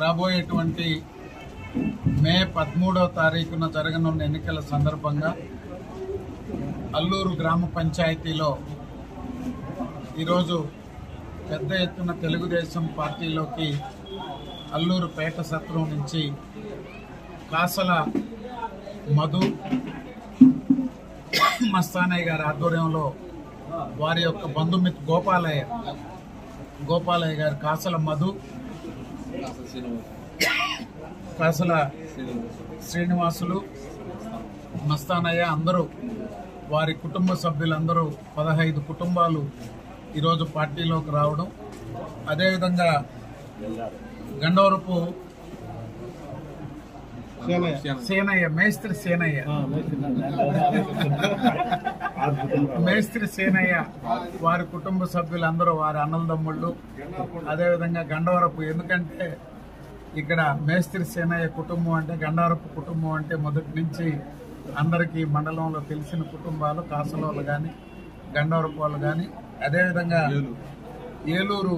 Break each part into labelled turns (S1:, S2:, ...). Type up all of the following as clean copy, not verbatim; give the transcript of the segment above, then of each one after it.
S1: రాబోయేటువంటి మే 13వ తారీఖున జరగనున్న ఎన్నికల సందర్భంగా అల్లూరు గ్రామ పంచాయతీలో ఈరోజు పెద్ద ఎత్తున తెలుగుదేశం పార్టీలోకి అల్లూరు పేట సత్రం నుంచి కాసల మధు మస్తానయ్య గారి ఆధ్వర్యంలో వారి యొక్క బంధుమిత్ర గోపాలయ్య గారు కాసల మధు కాసల శ్రీనివాసులు మస్తానయ్య అందరూ వారి కుటుంబ సభ్యులందరూ 15 కుటుంబాలు ఈరోజు పార్టీలోకి రావడం, అదేవిధంగా గండవరపు మేస్త్రి సేనయ్య వారి కుటుంబ సభ్యులందరూ వారి అన్నదమ్ముళ్ళు, అదేవిధంగా గండవరపు, ఎందుకంటే ఇక్కడ మేస్త్రి సేనయ్య కుటుంబం అంటే గండవరపు కుటుంబం అంటే మొదటి నుంచి అందరికీ మండలంలో తెలిసిన కుటుంబాలు, కాసల వాళ్ళు కానీ గండవరపు వాళ్ళు కానీ, అదేవిధంగా ఏలూరు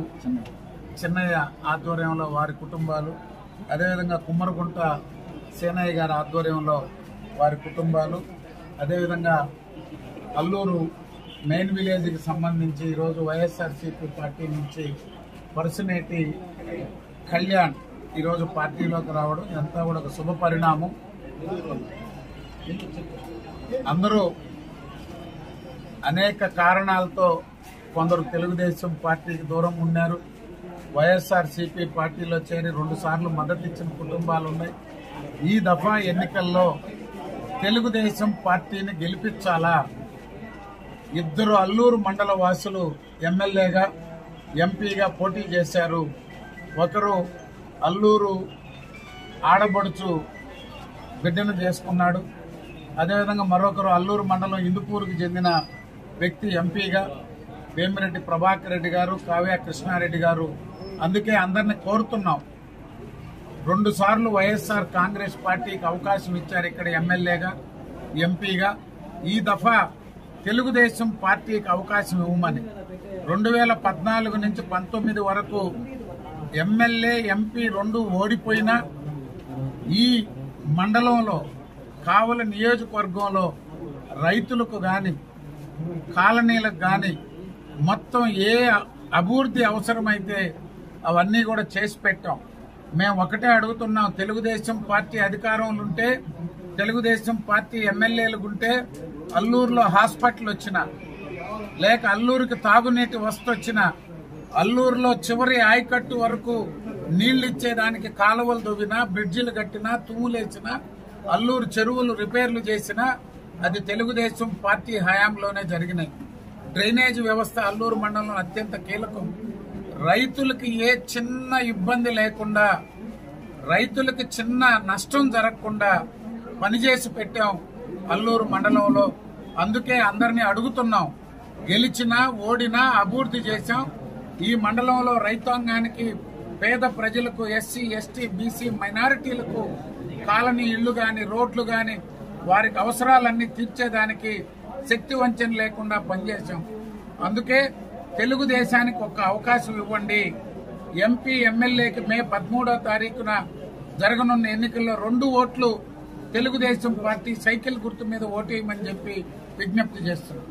S1: చిన్నయ్య ఆధ్వర్యంలో వారి కుటుంబాలు, అదేవిధంగా కుమ్మరగుంట సేనయ్య గారి ఆధ్వర్యంలో వారి కుటుంబాలు, అదేవిధంగా అల్లూరు మెయిన్ విలేజ్కి సంబంధించి ఈరోజు వైఎస్ఆర్సీపీ పార్టీ నుంచి పర్సనేటి కళ్యాణ్ ఈరోజు పార్టీలోకి రావడం ఇదంతా కూడా ఒక శుభ పరిణామం. అందరూ అనేక కారణాలతో కొందరు తెలుగుదేశం పార్టీకి దూరం ఉన్నారు, వైఎస్ఆర్సీపీ పార్టీలో చేరి 2 సార్లు మద్దతు ఇచ్చిన కుటుంబాలు ఉన్నాయి. ఈ దఫా ఎన్నికల్లో తెలుగుదేశం పార్టీని గెలిపించాలా? 2 అల్లూరు మండల వాసులు ఎమ్మెల్యేగా ఎంపీగా పోటీ చేశారు. ఒకరు అల్లూరు ఆడబడుచు బిడ్డను చేసుకున్నాడు, అదేవిధంగా మరొకరు అల్లూరు మండలం ఇందుపూరుకు చెందిన వ్యక్తి ఎంపీగా వేమిరెడ్డి ప్రభాకర్ రెడ్డి గారు, కావ్య కృష్ణారెడ్డి గారు. అందుకే అందరినీ కోరుతున్నాం, 2 సార్లు వైఎస్ఆర్ కాంగ్రెస్ పార్టీకి అవకాశం ఇచ్చారు ఇక్కడ ఎమ్మెల్యేగా ఎంపీగా. ఈ దఫా తెలుగుదేశం పార్టీకి అవకాశం ఇవ్వమని 2014 నుంచి 19 వరకు ఎమ్మెల్యే ఎంపీ 2 ఓడిపోయినా ఈ మండలంలో కావలి నియోజకవర్గంలో రైతులకు కానీ కాలనీలకు కానీ మొత్తం ఏ అభివృద్ధి అవసరమైతే అవన్నీ కూడా చేసి పెట్టాం. మేము ఒకటే అడుగుతున్నాం, తెలుగుదేశం పార్టీ అధికారంలో ఉంటే, తెలుగుదేశం పార్టీ ఎమ్మెల్యేలు ఉంటే అల్లూరులో హాస్పిటల్ వచ్చినా, లేక అల్లూరుకి తాగునీటి వసతి వచ్చినా, అల్లూరులో చివరి ఆయకట్టు వరకు నీళ్లు ఇచ్చేదానికి కాలువలు దువ్వినా, బ్రిడ్జిలు కట్టినా, తుమ్ములేసినా, అల్లూరు చెరువులు రిపేర్లు చేసినా అది తెలుగుదేశం పార్టీ హయాంలోనే జరిగినాయి. డ్రైనేజ్ వ్యవస్థ అల్లూరు మండలంలో అత్యంత కీలకం. రైతులకి ఏ చిన్న ఇబ్బంది లేకుండా, రైతులకి చిన్న నష్టం జరగకుండా పనిచేసి పెట్టాం అల్లూరు మండలంలో. అందుకే అందరినీ అడుగుతున్నాం, గెలిచినా ఓడినా అభివృద్ధి చేశాం. ఈ మండలంలో రైతాంగానికి, పేద ప్రజలకు, ఎస్సీ ఎస్టీ బీసీ మైనారిటీలకు కాలనీ ఇళ్లు గాని, రోడ్లు గాని, వారికి అవసరాలన్నీ తీర్చేదానికి శక్తి వంచన లేకుండా పనిచేశాం. అందుకే తెలుగుదేశానికి ఒక అవకాశం ఇవ్వండి. ఎంపీ ఎమ్మెల్యేకి మే 13వ తారీఖున జరగనున్న ఎన్నికల్లో 2 ఓట్లు తెలుగుదేశం పార్టీ సైకిల్ గుర్తు మీద ఓటేయమని చెప్పి విజ్ఞప్తి చేస్తున్నాం.